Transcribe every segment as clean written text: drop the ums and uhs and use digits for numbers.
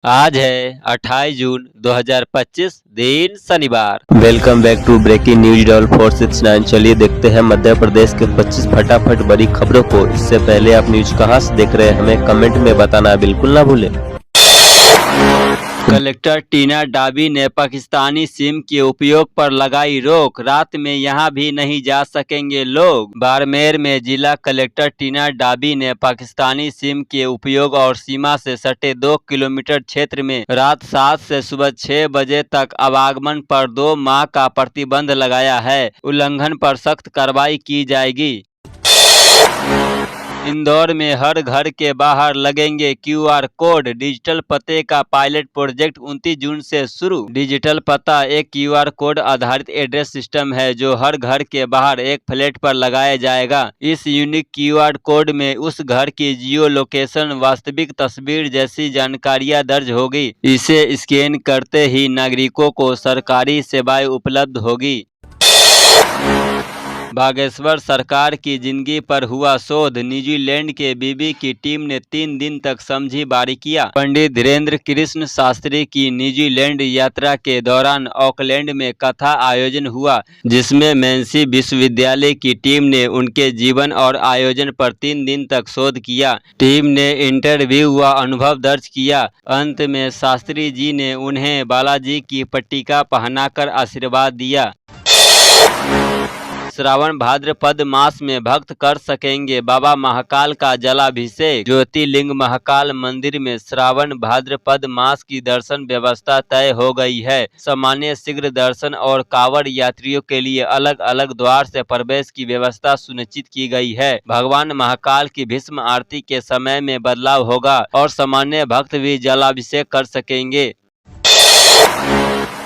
आज है 28 जून 2025 दिन शनिवार। Welcome back to breaking news डॉल 469। चलिए देखते हैं मध्य प्रदेश के 25 फटाफट बड़ी खबरों को। इससे पहले आप न्यूज कहां से देख रहे हैं हमें कमेंट में बताना बिल्कुल ना भूलें। कलेक्टर टीना डाबी ने पाकिस्तानी सिम के उपयोग पर लगाई रोक, रात में यहां भी नहीं जा सकेंगे लोग। बाड़मेर में जिला कलेक्टर टीना डाबी ने पाकिस्तानी सिम के उपयोग और सीमा से सटे 2 किलोमीटर क्षेत्र में रात 7 से सुबह 6 बजे तक आवागमन पर 2 माह का प्रतिबंध लगाया है। उल्लंघन पर सख्त कार्रवाई की जाएगी। इंदौर में हर घर के बाहर लगेंगे QR कोड। डिजिटल पते का पायलट प्रोजेक्ट 29 जून से शुरू। डिजिटल पता एक QR कोड आधारित एड्रेस सिस्टम है जो हर घर के बाहर एक फ्लैट पर लगाया जाएगा। इस यूनिक QR कोड में उस घर की जियो लोकेशन, वास्तविक तस्वीर जैसी जानकारियां दर्ज होगी। इसे स्कैन करते ही नागरिकों को सरकारी सेवाएं उपलब्ध होगी। बागेश्वर सरकार की जिंदगी पर हुआ शोध। न्यूजीलैंड के बीबी की टीम ने 3 दिन तक समझी बारीकियां। पंडित धीरेन्द्र कृष्ण शास्त्री की न्यूजीलैंड यात्रा के दौरान ऑकलैंड में कथा आयोजन हुआ, जिसमें मैन्सी विश्वविद्यालय की टीम ने उनके जीवन और आयोजन पर 3 दिन तक शोध किया। टीम ने इंटरव्यू व अनुभव दर्ज किया। अंत में शास्त्री जी ने उन्हें बालाजी की पट्टिका पहनाकर आशीर्वाद दिया। श्रावण भाद्रपद मास में भक्त कर सकेंगे बाबा महाकाल का जलाभिषेक। ज्योतिर्लिंग महाकाल मंदिर में श्रावण भाद्रपद मास की दर्शन व्यवस्था तय हो गई है। सामान्य शीघ्र दर्शन और कांवड़ यात्रियों के लिए अलग अलग द्वार से प्रवेश की व्यवस्था सुनिश्चित की गई है। भगवान महाकाल की भस्म आरती के समय में बदलाव होगा और सामान्य भक्त भी जलाभिषेक कर सकेंगे।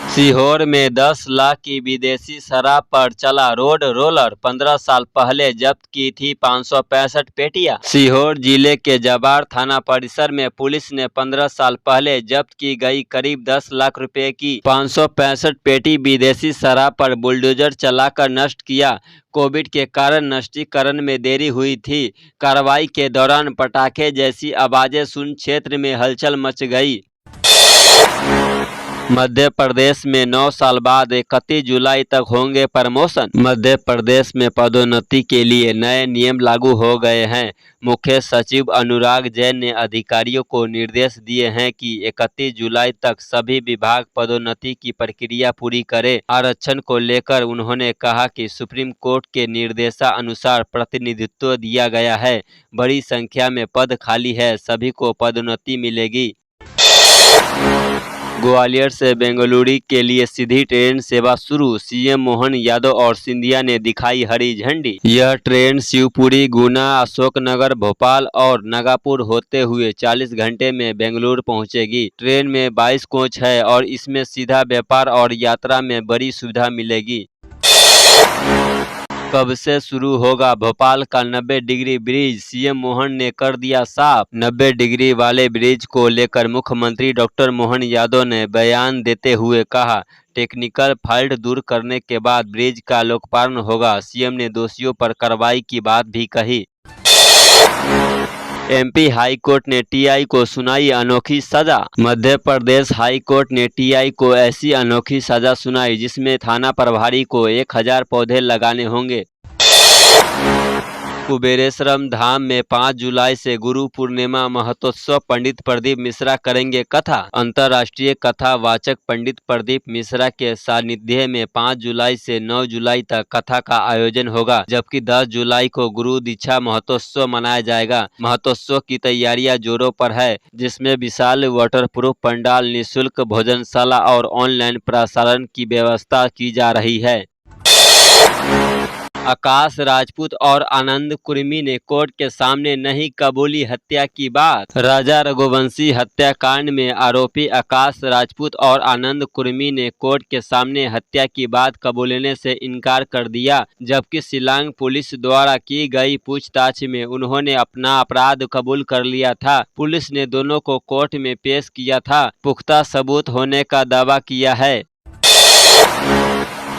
सीहोर में 10 लाख की विदेशी शराब पर चला रोड रोलर। 15 साल पहले जब्त की थी 565 पेटियां। सीहोर जिले के जबार थाना परिसर में पुलिस ने 15 साल पहले जब्त की गई करीब 10 लाख रुपए की 565 पेटी विदेशी शराब पर बुलडोजर चलाकर नष्ट किया। कोविड के कारण नष्टीकरण में देरी हुई थी। कार्रवाई के दौरान पटाखे जैसी आवाजें सुन क्षेत्र में हलचल मच गई। मध्य प्रदेश में 9 साल बाद 31 जुलाई तक होंगे प्रमोशन। मध्य प्रदेश में पदोन्नति के लिए नए नियम लागू हो गए हैं। मुख्य सचिव अनुराग जैन ने अधिकारियों को निर्देश दिए हैं कि 31 जुलाई तक सभी विभाग पदोन्नति की प्रक्रिया पूरी करें। आरक्षण को लेकर उन्होंने कहा कि सुप्रीम कोर्ट के निर्देशानुसार प्रतिनिधित्व दिया गया है। बड़ी संख्या में पद खाली है, सभी को पदोन्नति मिलेगी। ग्वालियर से बेंगलुरु के लिए सीधी ट्रेन सेवा शुरू। सीएम मोहन यादव और सिंधिया ने दिखाई हरी झंडी। यह ट्रेन शिवपुरी, गुना, अशोकनगर, भोपाल और नागपुर होते हुए 40 घंटे में बेंगलुरु पहुंचेगी। ट्रेन में 22 कोच है और इसमें सीधा व्यापार और यात्रा में बड़ी सुविधा मिलेगी। कब से शुरू होगा भोपाल का 90 डिग्री ब्रिज? सीएम मोहन ने कर दिया साफ। 90 डिग्री वाले ब्रिज को लेकर मुख्यमंत्री डॉक्टर मोहन यादव ने बयान देते हुए कहा, टेक्निकल फॉल्ट दूर करने के बाद ब्रिज का लोकार्पण होगा। सीएम ने दोषियों पर कार्रवाई की बात भी कही। MP हाई कोर्ट ने टीआई को सुनाई अनोखी सजा। मध्य प्रदेश हाई कोर्ट ने टीआई को ऐसी अनोखी सजा सुनाई जिसमें थाना प्रभारी को 1000 पौधे लगाने होंगे। कुबेरेश्वरम धाम में 5 जुलाई से गुरु पूर्णिमा महोत्सव। पंडित प्रदीप मिश्रा करेंगे कथा। अंतर्राष्ट्रीय कथा वाचक पंडित प्रदीप मिश्रा के सानिध्य में 5 जुलाई से 9 जुलाई तक कथा का आयोजन होगा, जबकि 10 जुलाई को गुरु दीक्षा महोत्सव मनाया जाएगा। महोत्सव की तैयारियां जोरों पर है, जिसमें विशाल वाटरप्रूफ पंडाल, निःशुल्क भोजनशाला और ऑनलाइन प्रसारण की व्यवस्था की जा रही है। आकाश राजपूत और आनंद कुर्मी ने कोर्ट के सामने नहीं कबूली हत्या की बात। राजा रघुवंशी हत्याकांड में आरोपी आकाश राजपूत और आनंद कुर्मी ने कोर्ट के सामने हत्या की बात कबूलने से इनकार कर दिया, जबकि शिलांग पुलिस द्वारा की गई पूछताछ में उन्होंने अपना अपराध कबूल कर लिया था। पुलिस ने दोनों को कोर्ट में पेश किया था, पुख्ता सबूत होने का दावा किया है।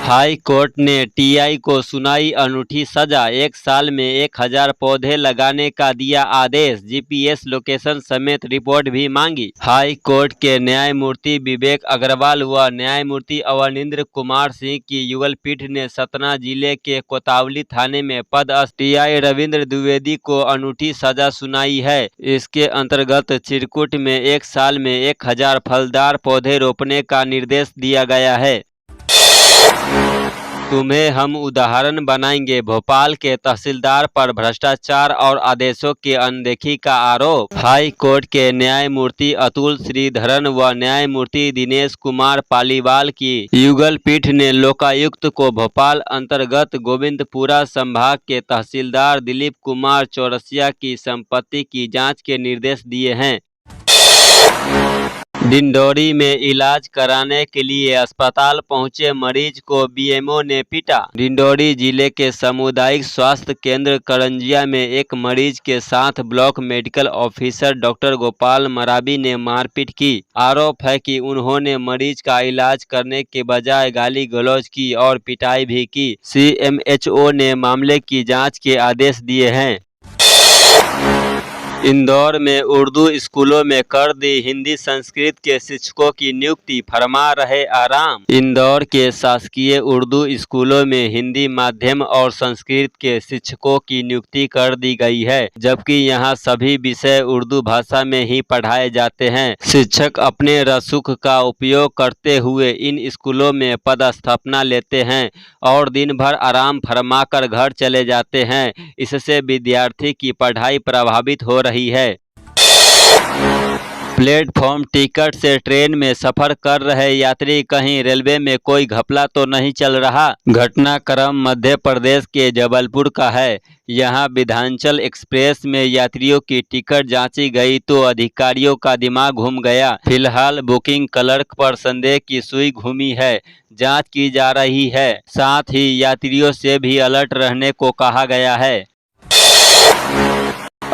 हाई कोर्ट ने टीआई को सुनाई अनूठी सजा, 1 साल में 1000 पौधे लगाने का दिया आदेश, जीपीएस लोकेशन समेत रिपोर्ट भी मांगी। हाई कोर्ट के न्यायमूर्ति विवेक अग्रवाल व न्यायमूर्ति अवनींद्र कुमार सिंह की युगल पीठ ने सतना जिले के कोतवाली थाने में पदस्थ टीआई रविंद्र द्विवेदी को अनूठी सजा सुनाई है। इसके अंतर्गत चिरकुट में 1 साल में 1000 फलदार पौधे रोपने का निर्देश दिया गया है। तुम्हें हम उदाहरण बनाएंगे, भोपाल के तहसीलदार पर भ्रष्टाचार और आदेशों की अनदेखी का आरोप। हाई कोर्ट के न्यायमूर्ति अतुल श्रीधरन व न्यायमूर्ति दिनेश कुमार पालीवाल की युगल पीठ ने लोकायुक्त को भोपाल अंतर्गत गोविंदपुरा संभाग के तहसीलदार दिलीप कुमार चौरसिया की संपत्ति की जांच के निर्देश दिए हैं। डिंडौरी में इलाज कराने के लिए अस्पताल पहुंचे मरीज को बीएमओ ने पीटा। डिंडौरी जिले के सामुदायिक स्वास्थ्य केंद्र करंजिया में एक मरीज के साथ block medical officer doctor Gopal Maravi ने मारपीट की। आरोप है कि उन्होंने मरीज का इलाज करने के बजाय गाली गलौज की और पिटाई भी की। सीएमएचओ ने मामले की जांच के आदेश दिए हैं। इंदौर में उर्दू स्कूलों में कर दी हिंदी संस्कृत के शिक्षकों की नियुक्ति, फरमा रहे आराम। इंदौर के शासकीय उर्दू स्कूलों में हिंदी माध्यम और संस्कृत के शिक्षकों की नियुक्ति कर दी गई है, जबकि यहां सभी विषय उर्दू भाषा में ही पढ़ाए जाते हैं। शिक्षक अपने रसूख का उपयोग करते हुए इन स्कूलों में पदस्थापना लेते हैं और दिन भर आराम फरमाकर घर चले जाते हैं। इससे विद्यार्थी की पढ़ाई प्रभावित हो रही है। प्लेटफॉर्म टिकट से ट्रेन में सफर कर रहे यात्री, कहीं रेलवे में कोई घपला तो नहीं चल रहा। घटनाक्रम मध्य प्रदेश के जबलपुर का है। यहां विंध्याचल एक्सप्रेस में यात्रियों की टिकट जांची गई तो अधिकारियों का दिमाग घूम गया। फिलहाल बुकिंग क्लर्क पर संदेह की सुई घूमी है, जांच की जा रही है। साथ ही यात्रियों से भी अलर्ट रहने को कहा गया है।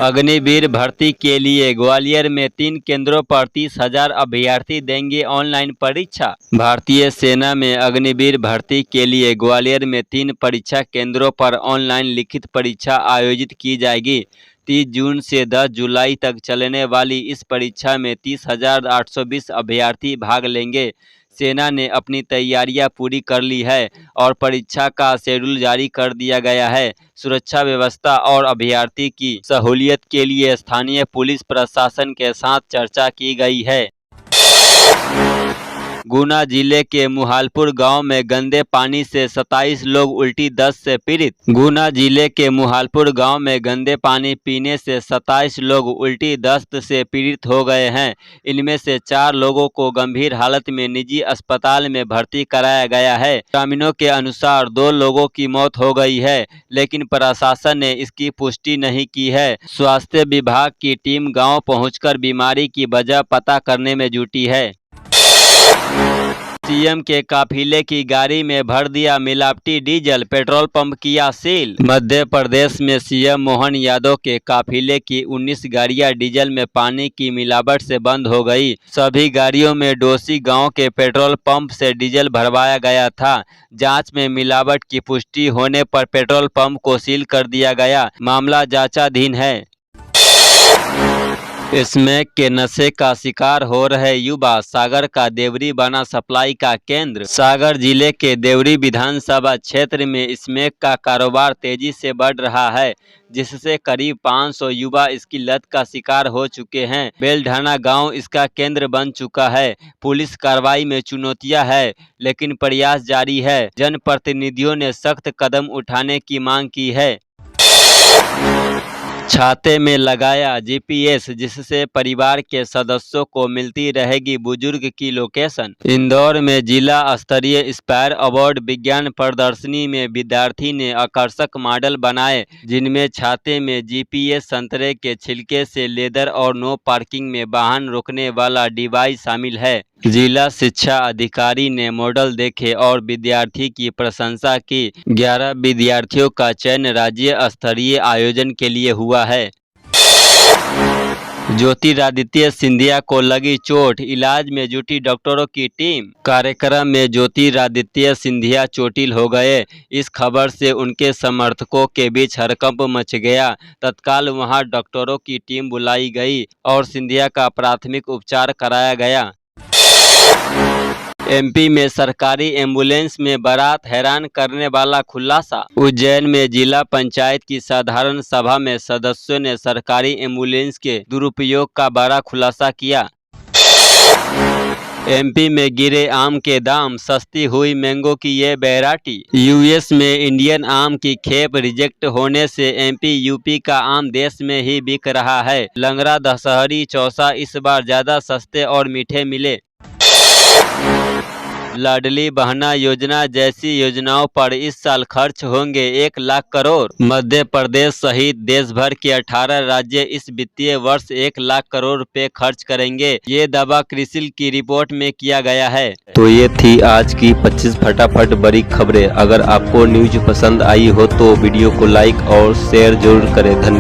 अग्निवीर भर्ती के लिए ग्वालियर में 3 केंद्रों पर 30,000 अभ्यर्थी देंगे ऑनलाइन परीक्षा। भारतीय सेना में अग्निवीर भर्ती के लिए ग्वालियर में 3 परीक्षा केंद्रों पर ऑनलाइन लिखित परीक्षा आयोजित की जाएगी। 30 जून से 10 जुलाई तक चलने वाली इस परीक्षा में 30,820 अभ्यर्थी भाग लेंगे। सेना ने अपनी तैयारियां पूरी कर ली है और परीक्षा का शेड्यूल जारी कर दिया गया है। सुरक्षा व्यवस्था और अभ्यर्थी की सहूलियत के लिए स्थानीय पुलिस प्रशासन के साथ चर्चा की गई है। गुना जिले के मुहालपुर गांव में गंदे पानी से 27 लोग उल्टी दस्त से पीड़ित। गुना जिले के मुहालपुर गांव में गंदे पानी पीने से 27 लोग उल्टी दस्त से पीड़ित हो गए हैं। इनमें से 4 लोगों को गंभीर हालत में निजी अस्पताल में भर्ती कराया गया है। ग्रामीणों के अनुसार 2 लोगों की मौत हो गई है, लेकिन प्रशासन ने इसकी पुष्टि नहीं की है। स्वास्थ्य विभाग की टीम गाँव पहुँचकर बीमारी की वजह पता करने में जुटी है। सीएम के काफिले की गाड़ी में भर दिया मिलावटी डीजल, पेट्रोल पंप किया सील। मध्य प्रदेश में सीएम मोहन यादव के काफिले की 19 गाड़ियां डीजल में पानी की मिलावट से बंद हो गई। सभी गाड़ियों में डोसी गांव के पेट्रोल पंप से डीजल भरवाया गया था। जांच में मिलावट की पुष्टि होने पर पेट्रोल पंप को सील कर दिया गया। मामला जांचाधीन है। स्मैक के नशे का शिकार हो रहे युवा, सागर का देवरी बना सप्लाई का केंद्र। सागर जिले के देवरी विधानसभा क्षेत्र में स्मैक का कारोबार तेजी से बढ़ रहा है, जिससे करीब 500 युवा इसकी लत का शिकार हो चुके हैं। बेलढाना गांव इसका केंद्र बन चुका है। पुलिस कार्रवाई में चुनौतियां है, लेकिन प्रयास जारी है। जनप्रतिनिधियों ने सख्त कदम उठाने की मांग की है। छाते में लगाया जीपीएस, जिससे परिवार के सदस्यों को मिलती रहेगी बुजुर्ग की लोकेशन। इंदौर में जिला स्तरीय स्पायर अवार्ड विज्ञान प्रदर्शनी में विद्यार्थी ने आकर्षक मॉडल बनाए, जिनमें छाते में जीपीएस, संतरे के छिलके से लेदर और नो पार्किंग में वाहन रोकने वाला डिवाइस शामिल है। जिला शिक्षा अधिकारी ने मॉडल देखे और विद्यार्थी की प्रशंसा की। 11 विद्यार्थियों का चयन राज्य स्तरीय आयोजन के लिए हुआ है। ज्योतिरादित्य सिंधिया को लगी चोट, इलाज में जुटी डॉक्टरों की टीम। कार्यक्रम में ज्योतिरादित्य सिंधिया चोटिल हो गए। इस खबर से उनके समर्थकों के बीच हड़कंप मच गया। तत्काल वहां डॉक्टरों की टीम बुलाई गई और सिंधिया का प्राथमिक उपचार कराया गया। एमपी में सरकारी एम्बुलेंस में बारात, हैरान करने वाला खुलासा। उज्जैन में जिला पंचायत की साधारण सभा में सदस्यों ने सरकारी एम्बुलेंस के दुरुपयोग का बड़ा खुलासा किया। एमपी में गिरे आम के दाम, सस्ती हुई मैंगो की ये वैरायटी। यूएस में इंडियन आम की खेप रिजेक्ट होने से एमपी यूपी का आम देश में ही बिक रहा है। लंगड़ा, दशहरी, चौसा इस बार ज्यादा सस्ते और मीठे मिले। लाडली बहना योजना जैसी योजनाओं पर इस साल खर्च होंगे 1 लाख करोड़। मध्य प्रदेश सहित देश भर के 18 राज्य इस वित्तीय वर्ष 1 लाख करोड़ रुपए खर्च करेंगे। ये दावा क्रिसिल की रिपोर्ट में किया गया है। तो ये थी आज की 25 फटाफट बड़ी खबरें। अगर आपको न्यूज पसंद आई हो तो वीडियो को लाइक और शेयर जरूर करें। धन्यवाद।